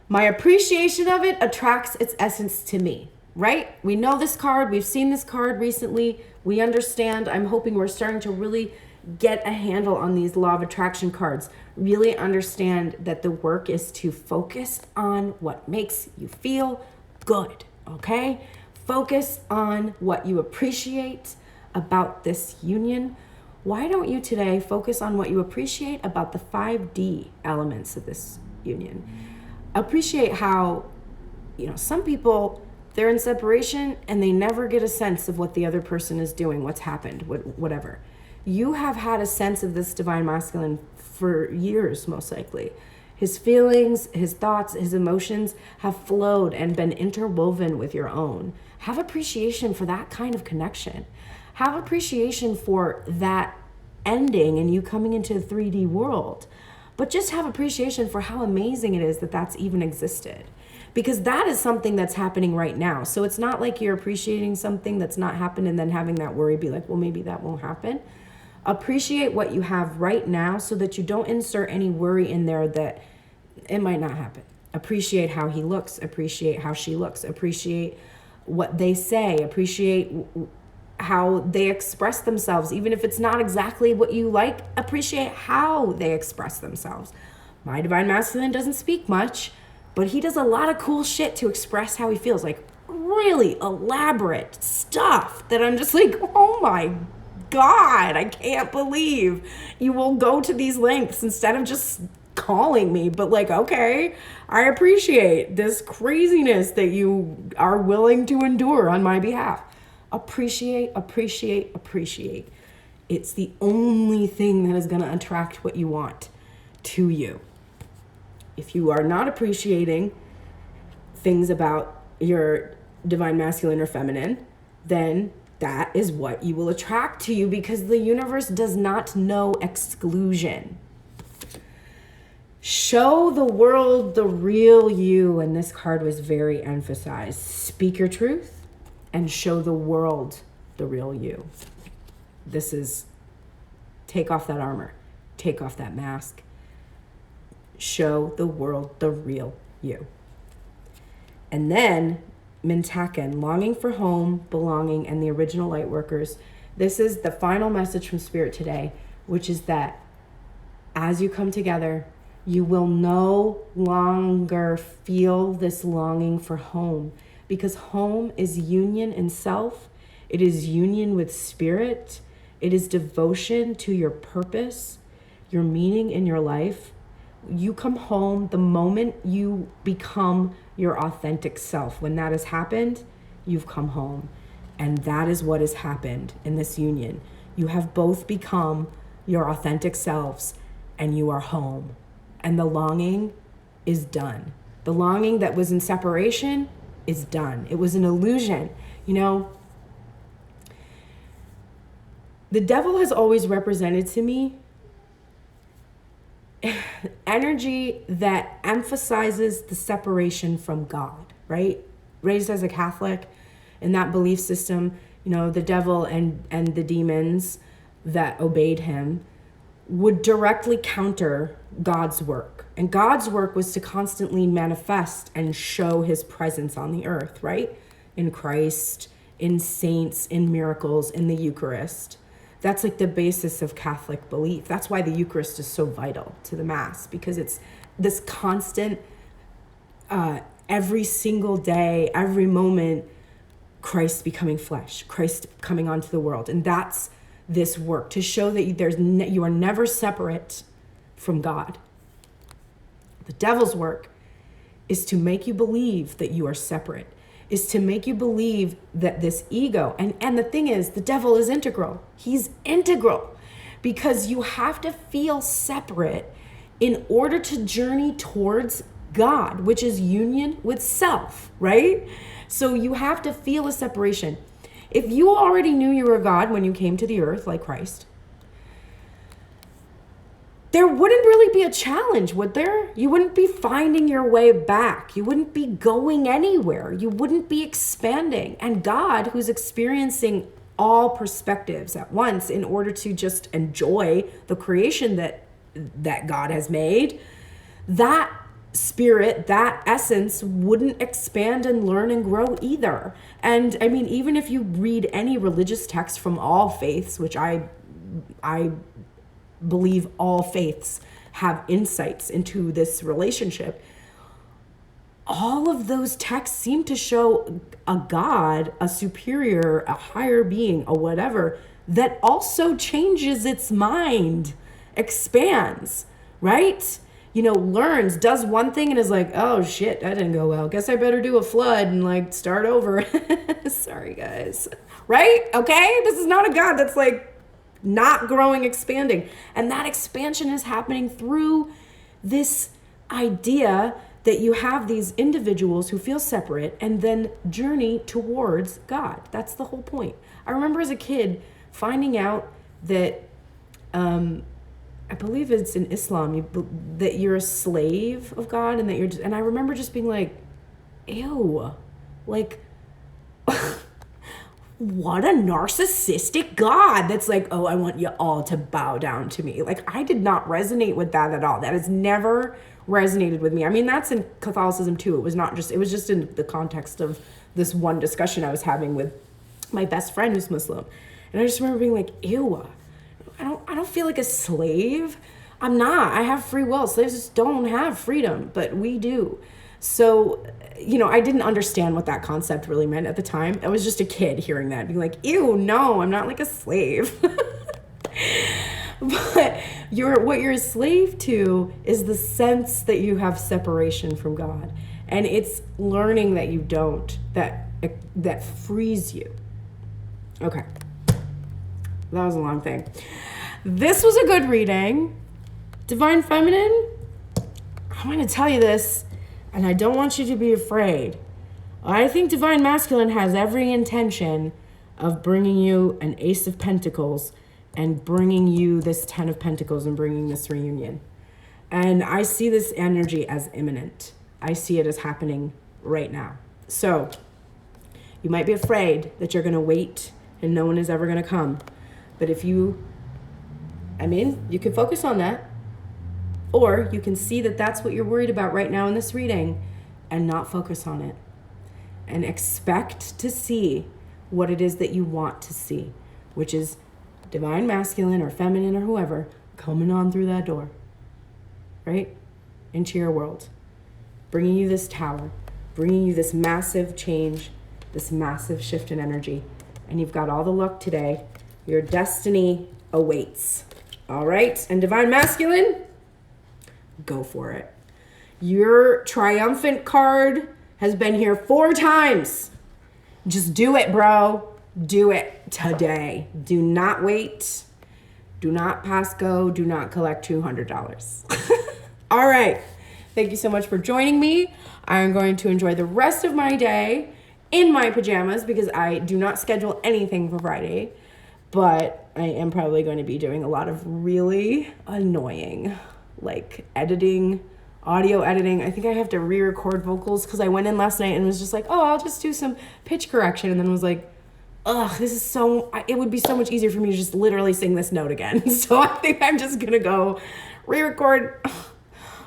My appreciation of it attracts its essence to me, right? We know this card. We've seen this card recently. We understand. I'm hoping we're starting to really get a handle on these law of attraction cards. Really understand that the work is to focus on what makes you feel good, okay? Focus on what you appreciate about this union. Why don't you today focus on what you appreciate about the 5D elements of this union? Appreciate how, some people, they're in separation and they never get a sense of what the other person is doing, what's happened, whatever. You have had a sense of this divine masculine for years, most likely. His feelings, his thoughts, his emotions have flowed and been interwoven with your own. Have appreciation for that kind of connection. Have appreciation for that ending and you coming into the 3D world. But just have appreciation for how amazing it is that that's even existed. Because that is something that's happening right now. So it's not like you're appreciating something that's not happened and then having that worry be like, well, maybe that won't happen. Appreciate what you have right now so that you don't insert any worry in there that it might not happen. Appreciate how he looks. Appreciate how she looks. Appreciate what they say. Appreciate how they express themselves. Even if it's not exactly what you like, appreciate how they express themselves. My divine masculine doesn't speak much, but he does a lot of cool shit to express how he feels. Like really elaborate stuff that I'm just like, oh my God, I can't believe you will go to these lengths instead of just calling me. But like, okay, I appreciate this craziness that you are willing to endure on my behalf. Appreciate, appreciate, appreciate. It's the only thing that is going to attract what you want to you. If you are not appreciating things about your divine masculine or feminine, then that is what you will attract to you because the universe does not know exclusion. Show the world the real you, and this card was very emphasized. Speak your truth and show the world the real you. This is take off that armor, take off that mask, show the world the real you. And then Mintaken, longing for home, belonging, and the original light workers. This is the final message from Spirit today, which is that as you come together, you will no longer feel this longing for home, because home is union in self. It is union with spirit. It is devotion to your purpose, your meaning in your life. You come home the moment you become your authentic self. When that has happened, you've come home. And that is what has happened in this union. You have both become your authentic selves and you are home. And the longing is done. The longing that was in separation is done. It was an illusion. The devil has always represented to me energy that emphasizes the separation from God, right? Raised as a Catholic in that belief system, the devil and the demons that obeyed him would directly counter God's work. And God's work was to constantly manifest and show his presence on the earth, right? In Christ, in saints, in miracles, in the Eucharist. That's like the basis of Catholic belief. That's why the Eucharist is so vital to the Mass, because it's this constant, every single day, every moment, Christ becoming flesh, Christ coming onto the world. And that's this work, to show that you are never separate from God. The devil's work is to make you believe that you are separate, is to make you believe that this ego, and the thing is, the devil is integral. He's integral because you have to feel separate in order to journey towards God, which is union with self, right? So you have to feel a separation. If you already knew you were God when you came to the earth, like Christ, there wouldn't really be a challenge, would there? You wouldn't be finding your way back. You wouldn't be going anywhere. You wouldn't be expanding. And God, who's experiencing all perspectives at once in order to just enjoy the creation that God has made, that spirit, that essence wouldn't expand and learn and grow either. And I mean, even if you read any religious text from all faiths, which I believe all faiths have insights into this relationship, all of those texts seem to show a God, a superior, a higher being, a whatever, that also changes its mind, expands, right? Learns, does one thing and is like, oh shit, that didn't go well. Guess I better do a flood and like start over. Sorry, guys. Right? Okay? This is not a God that's like not growing, expanding. And that expansion is happening through this idea that you have these individuals who feel separate and then journey towards God. That's the whole point. I remember as a kid finding out that, I believe it's in Islam, that you're a slave of God, and that and I remember just being like, ew, like, what a narcissistic God that's like, oh, I want you all to bow down to me. Like, I did not resonate with that at all. That has never resonated with me. I mean, that's in Catholicism too. It was just in the context of this one discussion I was having with my best friend who's Muslim. And I just remember being like, ew, I don't feel like a slave. I'm not. I have free will. Slaves just don't have freedom, but we do. So, I didn't understand what that concept really meant at the time. I was just a kid hearing that, being like, ew, no, I'm not like a slave. But what you're a slave to is the sense that you have separation from God. And it's learning that you don't, that frees you. Okay. That was a long thing. This was a good reading. Divine Feminine, I'm going to tell you this, and I don't want you to be afraid. I think Divine Masculine has every intention of bringing you an Ace of Pentacles and bringing you this 10 of Pentacles and bringing this reunion. And I see this energy as imminent. I see it as happening right now. So you might be afraid that you're going to wait and no one is ever going to come. But if you can focus on that. Or you can see that that's what you're worried about right now in this reading and not focus on it. And expect to see what it is that you want to see, which is Divine Masculine or Feminine or whoever coming on through that door, right? Into your world. Bringing you this tower, bringing you this massive change, this massive shift in energy. And you've got all the luck today. Your destiny awaits. All right? And Divine Masculine, go for it. Your triumphant card has been here 4 times. Just do it, bro. Do it today. Do not wait. Do not pass go. Do not collect $200. All right. Thank you so much for joining me. I'm going to enjoy the rest of my day in my pajamas because I do not schedule anything for Friday. But I am probably going to be doing a lot of really annoying, like audio editing. I think I have to re-record vocals because I went in last night and was just like, oh, I'll just do some pitch correction. And then was like, this is so, it would be so much easier for me to just literally sing this note again. So I think I'm just going to go re-record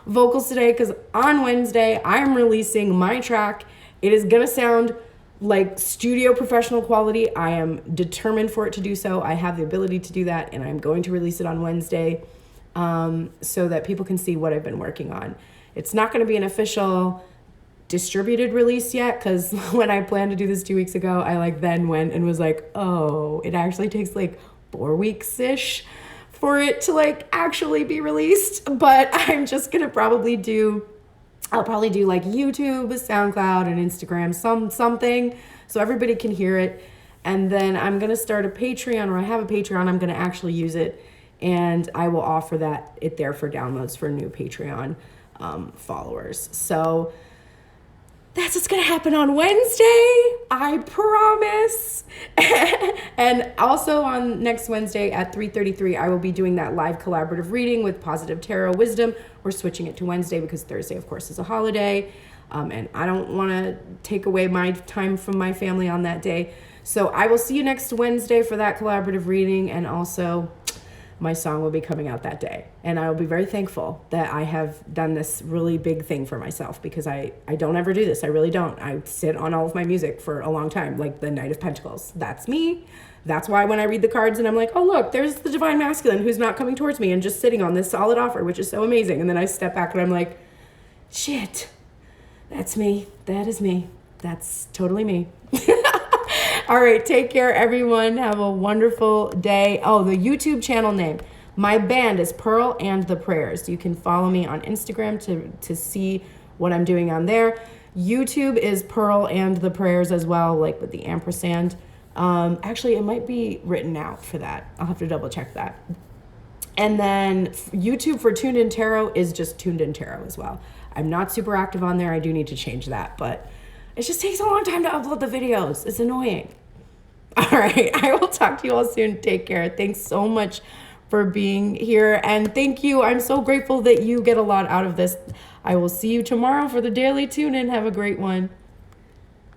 vocals today, because on Wednesday, I'm releasing my track. It is going to sound like studio professional quality. I am determined for it to do so. I have the ability to do that, and I'm going to release it on Wednesday so that people can see what I've been working on. It's not going to be an official distributed release yet, because when I planned to do this 2 weeks ago, I then went and was like, oh, it actually takes 4 weeks-ish for it to actually be released. But I'm just gonna I'll probably do YouTube, SoundCloud, and Instagram, something, so everybody can hear it. And then I'm gonna start a Patreon, or I have a Patreon. I'm gonna actually use it, and I will offer it there for downloads for new Patreon followers. So that's what's gonna happen on Wednesday, I promise. And also on next Wednesday at 3:33, I will be doing that live collaborative reading with Positive Tarot Wisdom. We're switching it to Wednesday because Thursday, of course, is a holiday. And I don't wanna take away my time from my family on that day. So I will see you next Wednesday for that collaborative reading, and also my song will be coming out that day. And I will be very thankful that I have done this really big thing for myself, because I don't ever do this. I really don't. I sit on all of my music for a long time, like the Knight of Pentacles. That's me. That's why when I read the cards and I'm like, oh, look, there's the Divine Masculine who's not coming towards me and just sitting on this solid offer, which is so amazing. And then I step back and I'm like, shit, that's me. That is me. That's totally me. All right, take care, everyone. Have a wonderful day. Oh, the YouTube channel name. My band is Pearl and the Prayers. You can follow me on Instagram to see what I'm doing on there. YouTube is Pearl and the Prayers as well, with the ampersand. Actually, it might be written out for that. I'll have to double check that. And then YouTube for Tuned In Tarot is just Tuned In Tarot as well. I'm not super active on there. I do need to change that, but it just takes a long time to upload the videos. It's annoying. All right, I will talk to you all soon. Take care. Thanks so much for being here, and thank you. I'm so grateful that you get a lot out of this. I will see you tomorrow for the Daily Tune-In. Have a great one.